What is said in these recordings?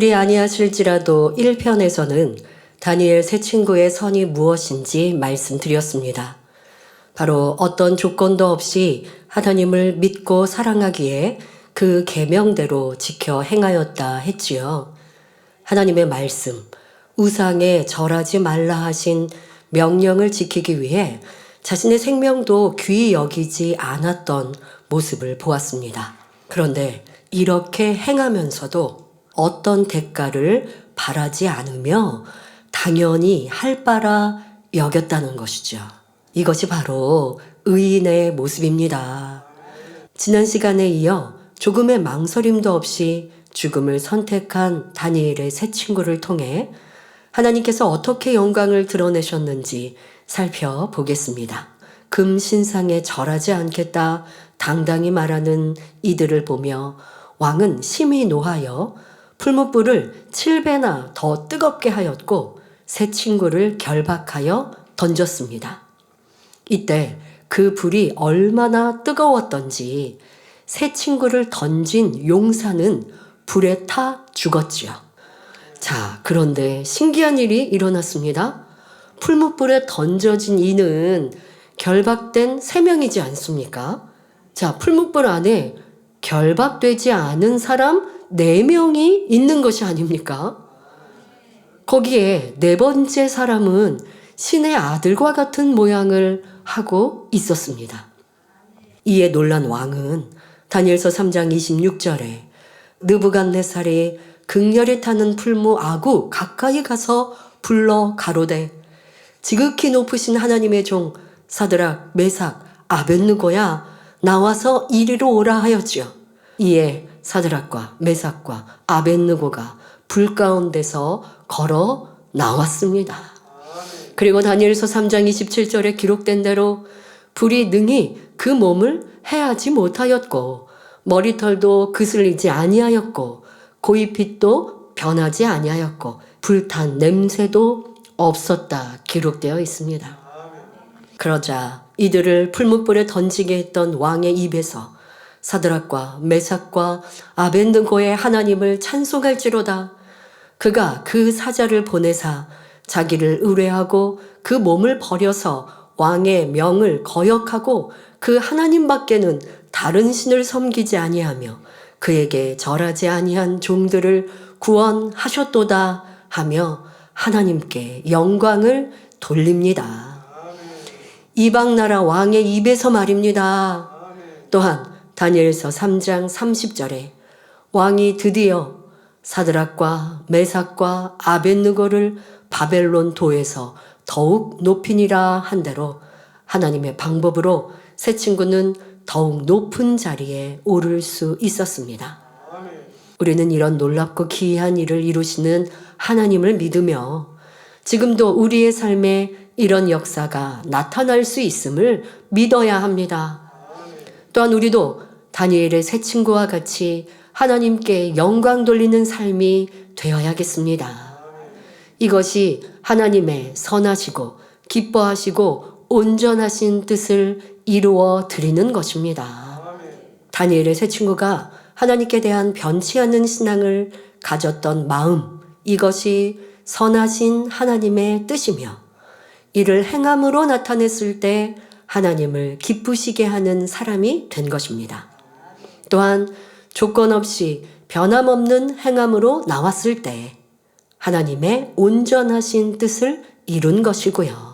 그리 아니하실지라도 1편에서는 다니엘 세 친구의 선이 무엇인지 말씀드렸습니다. 바로 어떤 조건도 없이 하나님을 믿고 사랑하기에 그 계명대로 지켜 행하였다 했지요. 하나님의 말씀, 우상에 절하지 말라 하신 명령을 지키기 위해 자신의 생명도 귀히 여기지 않았던 모습을 보았습니다. 그런데 이렇게 행하면서도 어떤 대가를 바라지 않으며 당연히 할 바라 여겼다는 것이죠. 이것이 바로 의인의 모습입니다. 지난 시간에 이어 조금의 망설임도 없이 죽음을 선택한 다니엘의 세 친구를 통해 하나님께서 어떻게 영광을 드러내셨는지 살펴보겠습니다. 금신상에 절하지 않겠다 당당히 말하는 이들을 보며 왕은 심히 노하여 풀무불을 7배나 더 뜨겁게 하였고 세 친구를 결박하여 던졌습니다. 이때 그 불이 얼마나 뜨거웠던지 세 친구를 던진 용사는 불에 타 죽었지요. 자, 그런데 신기한 일이 일어났습니다. 풀무불에 던져진 이는 결박된 3명이지 않습니까? 자, 풀무불 안에 결박되지 않은 사람 4명이 있는 것이 아닙니까? 거기에 4번째 사람은 신의 아들과 같은 모양을 하고 있었습니다. 이에 놀란 왕은 다니엘서 3장 26절에 느부갓네살이 극렬히 타는 풀무 아구 가까이 가서 불러 가로되 지극히 높으신 하나님의 종 사드락 메삭 아벳느고야 나와서 이리로 오라 하였지요. 이에 사드락과 메삭과 아벳느고가 불 가운데서 걸어 나왔습니다. 그리고 다니엘서 3장 27절에 기록된 대로 불이 능히 그 몸을 해하지 못하였고 머리털도 그슬리지 아니하였고 고이핏도 변하지 아니하였고 불탄 냄새도 없었다 기록되어 있습니다. 그러자 이들을 풀무불에 던지게 했던 왕의 입에서 사드락과 메삭과 아벳느고의 하나님을 찬송할지로다. 그가 그 사자를 보내사 자기를 의뢰하고 그 몸을 버려서 왕의 명을 거역하고 그 하나님밖에는 다른 신을 섬기지 아니하며 그에게 절하지 아니한 종들을 구원하셨도다 하며 하나님께 영광을 돌립니다. 이방나라 왕의 입에서 말입니다. 또한 다니엘서 3장 30절에 왕이 드디어 사드락과 메삭과 아벳느고를 바벨론 도에서 더욱 높이니라 한 대로 하나님의 방법으로 세 친구는 더욱 높은 자리에 오를 수 있었습니다. 우리는 이런 놀랍고 기이한 일을 이루시는 하나님을 믿으며 지금도 우리의 삶에 이런 역사가 나타날 수 있음을 믿어야 합니다. 또한 우리도 다니엘의 세 친구와 같이 하나님께 영광 돌리는 삶이 되어야겠습니다. 이것이 하나님의 선하시고 기뻐하시고 온전하신 뜻을 이루어 드리는 것입니다. 다니엘의 세 친구가 하나님께 대한 변치 않는 신앙을 가졌던 마음, 이것이 선하신 하나님의 뜻이며 이를 행함으로 나타냈을 때 하나님을 기쁘시게 하는 사람이 된 것입니다. 또한 조건 없이 변함없는 행함으로 나왔을 때 하나님의 온전하신 뜻을 이룬 것이고요.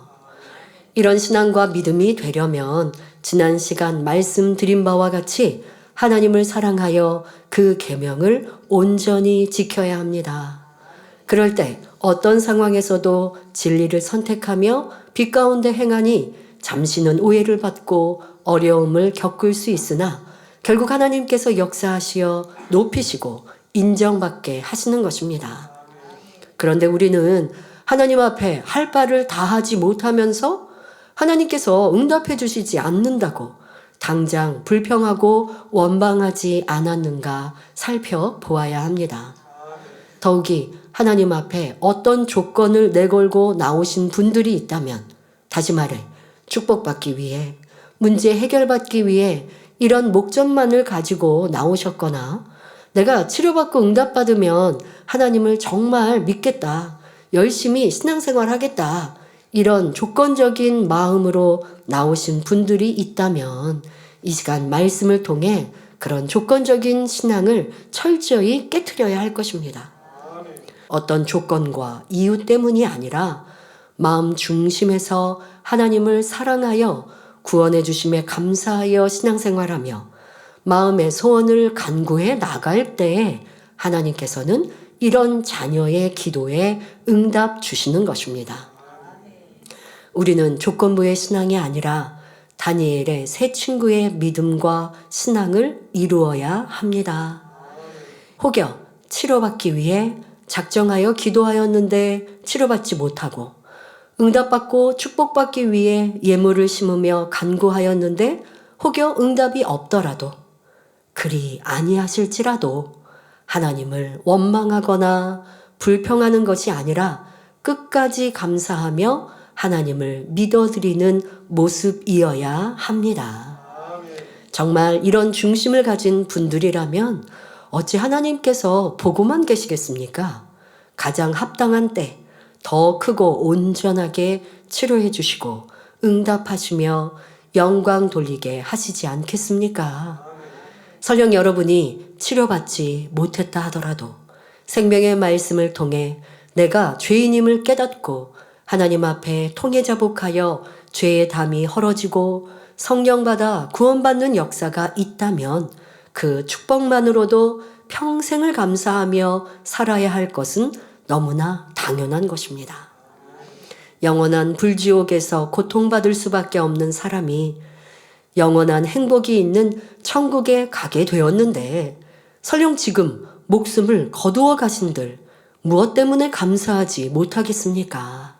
이런 신앙과 믿음이 되려면 지난 시간 말씀드린 바와 같이 하나님을 사랑하여 그 계명을 온전히 지켜야 합니다. 그럴 때 어떤 상황에서도 진리를 선택하며 빛 가운데 행하니 잠시는 오해를 받고 어려움을 겪을 수 있으나 결국 하나님께서 역사하시어 높이시고 인정받게 하시는 것입니다. 그런데 우리는 하나님 앞에 할 바를 다 하지 못하면서 하나님께서 응답해 주시지 않는다고 당장 불평하고 원망하지 않았는가 살펴보아야 합니다. 더욱이 하나님 앞에 어떤 조건을 내걸고 나오신 분들이 있다면 다시 말해 축복받기 위해 문제 해결받기 위해 이런 목적만을 가지고 나오셨거나 내가 치료받고 응답받으면 하나님을 정말 믿겠다. 열심히 신앙생활 하겠다. 이런 조건적인 마음으로 나오신 분들이 있다면 이 시간 말씀을 통해 그런 조건적인 신앙을 철저히 깨트려야 할 것입니다. 어떤 조건과 이유 때문이 아니라 마음 중심에서 하나님을 사랑하여 구원해 주심에 감사하여 신앙생활하며 마음의 소원을 간구해 나갈 때에 하나님께서는 이런 자녀의 기도에 응답 주시는 것입니다. 우리는 조건부의 신앙이 아니라 다니엘의 세 친구의 믿음과 신앙을 이루어야 합니다. 혹여 치료받기 위해 작정하여 기도하였는데 치료받지 못하고 응답받고 축복받기 위해 예물을 심으며 간구하였는데 혹여 응답이 없더라도 그리 아니하실지라도 하나님을 원망하거나 불평하는 것이 아니라 끝까지 감사하며 하나님을 믿어드리는 모습이어야 합니다. 정말 이런 중심을 가진 분들이라면 어찌 하나님께서 보고만 계시겠습니까? 가장 합당한 때 더 크고 온전하게 치료해 주시고 응답하시며 영광 돌리게 하시지 않겠습니까? 설령 여러분이 치료받지 못했다 하더라도 생명의 말씀을 통해 내가 죄인임을 깨닫고 하나님 앞에 통회자복하여 죄의 담이 헐어지고 성령받아 구원받는 역사가 있다면 그 축복만으로도 평생을 감사하며 살아야 할 것은 너무나 당연한 것입니다. 영원한 불지옥에서 고통받을 수밖에 없는 사람이 영원한 행복이 있는 천국에 가게 되었는데 설령 지금 목숨을 거두어 가신들 무엇 때문에 감사하지 못하겠습니까?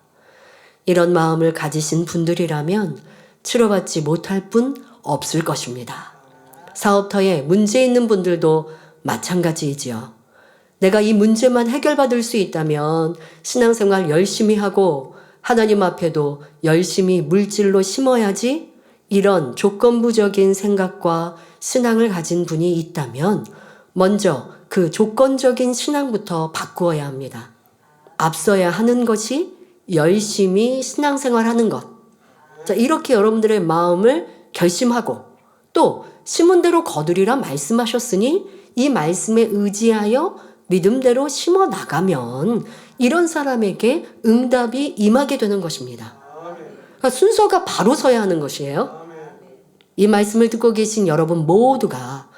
이런 마음을 가지신 분들이라면 치료받지 못할 뿐 없을 것입니다. 사업터에 문제 있는 분들도 마찬가지이지요. 내가 이 문제만 해결받을 수 있다면 신앙생활 열심히 하고 하나님 앞에도 열심히 물질로 심어야지 이런 조건부적인 생각과 신앙을 가진 분이 있다면 먼저 그 조건적인 신앙부터 바꾸어야 합니다. 앞서야 하는 것이 열심히 신앙생활하는 것. 자, 이렇게 여러분들의 마음을 결심하고 또 심은 대로 거두리라 말씀하셨으니 이 말씀에 의지하여 믿음대로 심어 나가면 이런 사람에게 응답이 임하게 되는 것입니다. 그러니까 순서가 바로 서야 하는 것이에요. 이 말씀을 듣고 계신 여러분 모두가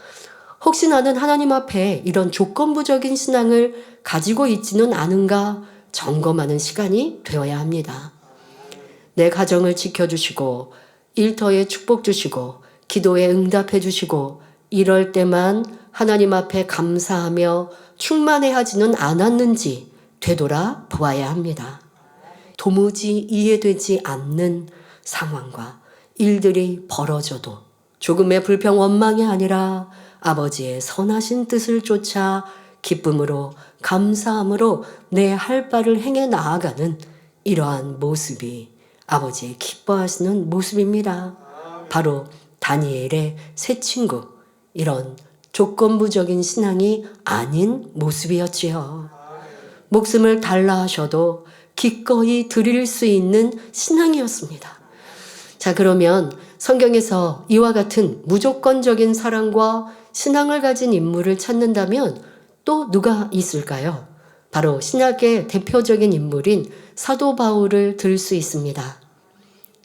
혹시 나는 하나님 앞에 이런 조건부적인 신앙을 가지고 있지는 않은가 점검하는 시간이 되어야 합니다. 내 가정을 지켜주시고 일터에 축복 주시고 기도에 응답해 주시고 이럴 때만 하나님 앞에 감사하며 충만해하지는 않았는지 되돌아 보아야 합니다. 도무지 이해되지 않는 상황과 일들이 벌어져도 조금의 불평 원망이 아니라 아버지의 선하신 뜻을 쫓아 기쁨으로 감사함으로 내 할 바를 행해 나아가는 이러한 모습이 아버지의 기뻐하시는 모습입니다. 바로 다니엘의 세 친구 이런 조건부적인 신앙이 아닌 모습이었지요. 목숨을 달라 하셔도 기꺼이 드릴 수 있는 신앙이었습니다. 자, 그러면 성경에서 이와 같은 무조건적인 사랑과 신앙을 가진 인물을 찾는다면 또 누가 있을까요? 바로 신약의 대표적인 인물인 사도 바울을 들 수 있습니다.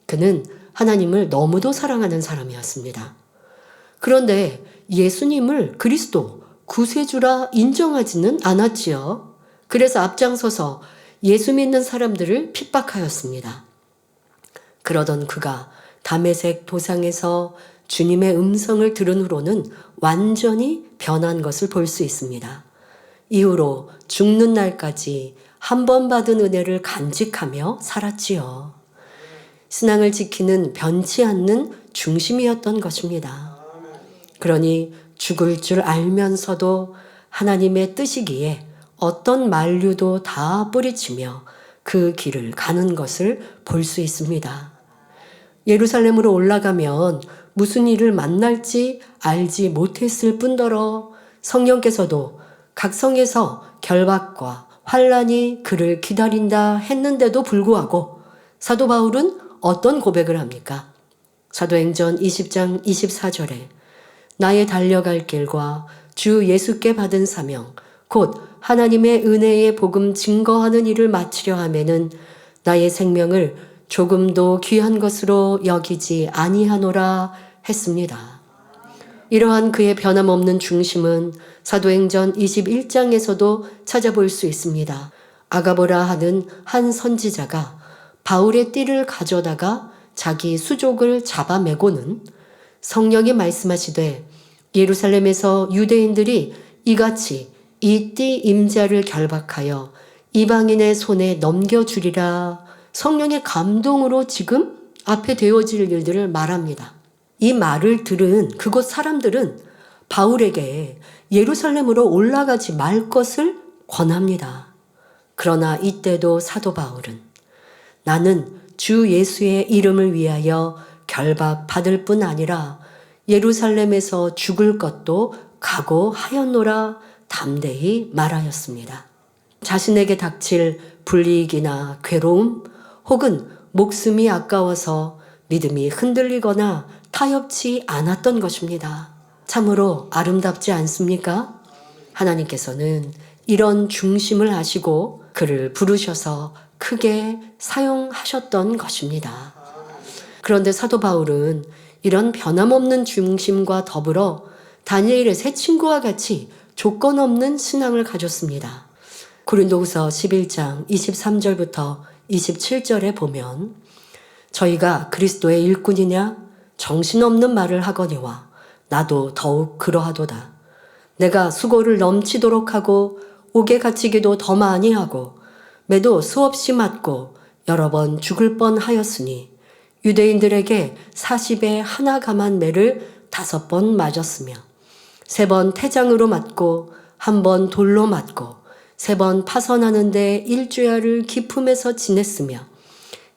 그는 하나님을 너무도 사랑하는 사람이었습니다. 그런데 예수님을 그리스도, 구세주라 인정하지는 않았지요. 그래서 앞장서서 예수 믿는 사람들을 핍박하였습니다. 그러던 그가 다메섹 도상에서 주님의 음성을 들은 후로는 완전히 변한 것을 볼 수 있습니다. 이후로 죽는 날까지 한 번 받은 은혜를 간직하며 살았지요. 신앙을 지키는 변치 않는 중심이었던 것입니다. 그러니 죽을 줄 알면서도 하나님의 뜻이기에 어떤 만류도 다 뿌리치며 그 길을 가는 것을 볼 수 있습니다. 예루살렘으로 올라가면 무슨 일을 만날지 알지 못했을 뿐더러 성령께서도 각성에서 결박과 환란이 그를 기다린다 했는데도 불구하고 사도 바울은 어떤 고백을 합니까? 사도행전 20장 24절에 나의 달려갈 길과 주 예수께 받은 사명 곧 하나님의 은혜의 복음 증거하는 일을 마치려 하면은 나의 생명을 조금도 귀한 것으로 여기지 아니하노라 했습니다. 이러한 그의 변함없는 중심은 사도행전 21장에서도 찾아볼 수 있습니다. 아가보라 하는 한 선지자가 바울의 띠를 가져다가 자기 수족을 잡아매고는 성령이 말씀하시되 예루살렘에서 유대인들이 이같이 이 띠 임자를 결박하여 이방인의 손에 넘겨주리라. 성령의 감동으로 지금 앞에 되어질 일들을 말합니다. 이 말을 들은 그곳 사람들은 바울에게 예루살렘으로 올라가지 말 것을 권합니다. 그러나 이때도 사도 바울은 나는 주 예수의 이름을 위하여 결박받을 뿐 아니라 예루살렘에서 죽을 것도 각오하였노라 담대히 말하였습니다. 자신에게 닥칠 불이익이나 괴로움 혹은 목숨이 아까워서 믿음이 흔들리거나 타협치 않았던 것입니다. 참으로 아름답지 않습니까? 하나님께서는 이런 중심을 아시고 그를 부르셔서 크게 사용하셨던 것입니다. 그런데 사도 바울은 이런 변함없는 중심과 더불어 다니엘의 세 친구와 같이 조건 없는 신앙을 가졌습니다. 고린도후서 11장 23절부터 27절에 보면 저희가 그리스도의 일꾼이냐 정신없는 말을 하거니와 나도 더욱 그러하도다. 내가 수고를 넘치도록 하고 옥에 갇히기도 더 많이 하고 매도 수없이 맞고 여러 번 죽을 뻔하였으니 유대인들에게 40에 하나 감한 매를 5번 맞았으며 3번 태장으로 맞고 1번 돌로 맞고 3번 파선하는데 일주야를 기품에서 지냈으며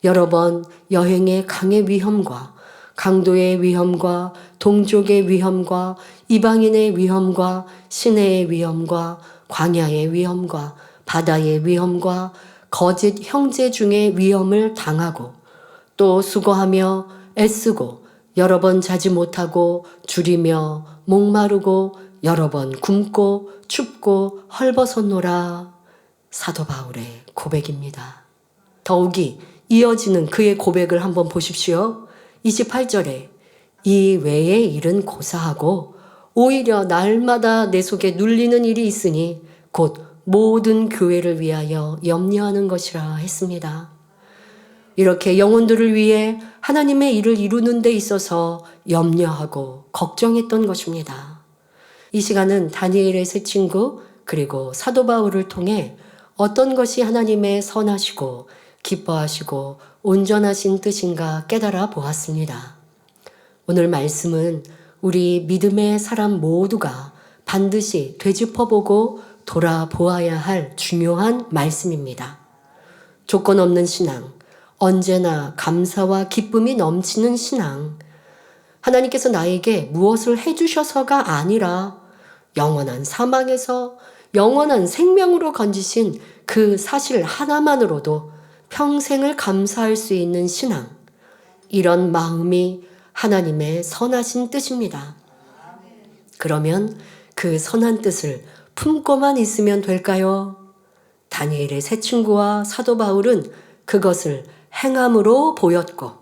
여러 번 여행의 강의 위험과 강도의 위험과 동족의 위험과 이방인의 위험과 시내의 위험과 광야의 위험과 바다의 위험과 거짓 형제 중의 위험을 당하고 또 수고하며 애쓰고 여러 번 자지 못하고 줄이며 목마르고 여러 번 굶고 춥고 헐벗었노라. 사도 바울의 고백입니다. 더욱이 이어지는 그의 고백을 한번 보십시오. 28절에 이 외의 일은 고사하고 오히려 날마다 내 속에 눌리는 일이 있으니 곧 모든 교회를 위하여 염려하는 것이라 했습니다. 이렇게 영혼들을 위해 하나님의 일을 이루는 데 있어서 염려하고 걱정했던 것입니다. 이 시간은 다니엘의 세 친구 그리고 사도 바울을 통해 어떤 것이 하나님의 선하시고 기뻐하시고 온전하신 뜻인가 깨달아 보았습니다. 오늘 말씀은 우리 믿음의 사람 모두가 반드시 되짚어보고 돌아보아야 할 중요한 말씀입니다. 조건 없는 신앙, 언제나 감사와 기쁨이 넘치는 신앙, 하나님께서 나에게 무엇을 해주셔서가 아니라 영원한 사망에서 영원한 생명으로 건지신 그 사실 하나만으로도 평생을 감사할 수 있는 신앙, 이런 마음이 하나님의 선하신 뜻입니다. 그러면 그 선한 뜻을 품고만 있으면 될까요? 다니엘의 세 친구와 사도 바울은 그것을 행함으로 보였고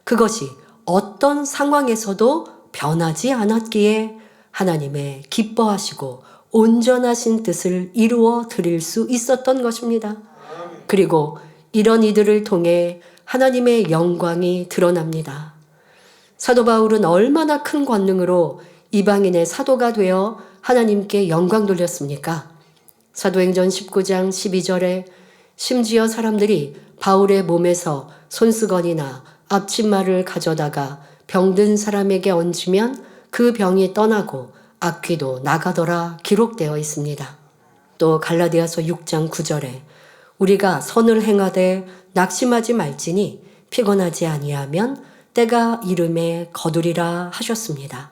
그것이 어떤 상황에서도 변하지 않았기에 하나님의 기뻐하시고 온전하신 뜻을 이루어 드릴 수 있었던 것입니다. 그리고 이런 이들을 통해 하나님의 영광이 드러납니다. 사도 바울은 얼마나 큰 권능으로 이방인의 사도가 되어 하나님께 영광 돌렸습니까? 사도행전 19장 12절에 심지어 사람들이 바울의 몸에서 손수건이나 앞치마를 가져다가 병든 사람에게 얹으면 그 병이 떠나고 악귀도 나가더라 기록되어 있습니다. 또 갈라디아서 6장 9절에 우리가 선을 행하되 낙심하지 말지니 피곤하지 아니하면 때가 이름에 거두리라 하셨습니다.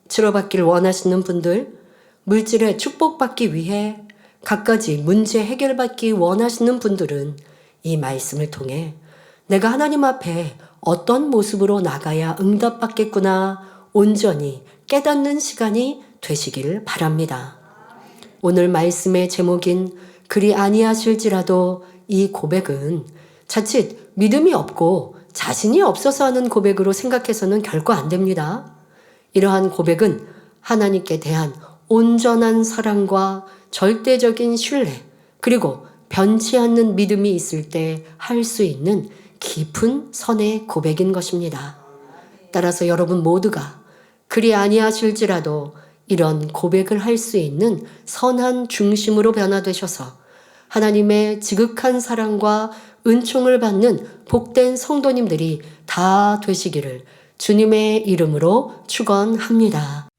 치료받길 원하시는 분들, 물질에 축복받기 위해 갖가지 문제 해결받기 원하시는 분들은 이 말씀을 통해 내가 하나님 앞에 어떤 모습으로 나가야 응답받겠구나 온전히 깨닫는 시간이 되시길 바랍니다. 오늘 말씀의 제목인 그리 아니하실지라도 이 고백은 자칫 믿음이 없고 자신이 없어서 하는 고백으로 생각해서는 결코 안 됩니다. 이러한 고백은 하나님께 대한 온전한 사랑과 절대적인 신뢰 그리고 변치 않는 믿음이 있을 때 할 수 있는 깊은 선의 고백인 것입니다. 따라서 여러분 모두가 그리 아니하실지라도 이런 고백을 할 수 있는 선한 중심으로 변화되셔서 하나님의 지극한 사랑과 은총을 받는 복된 성도님들이 다 되시기를 주님의 이름으로 축원합니다.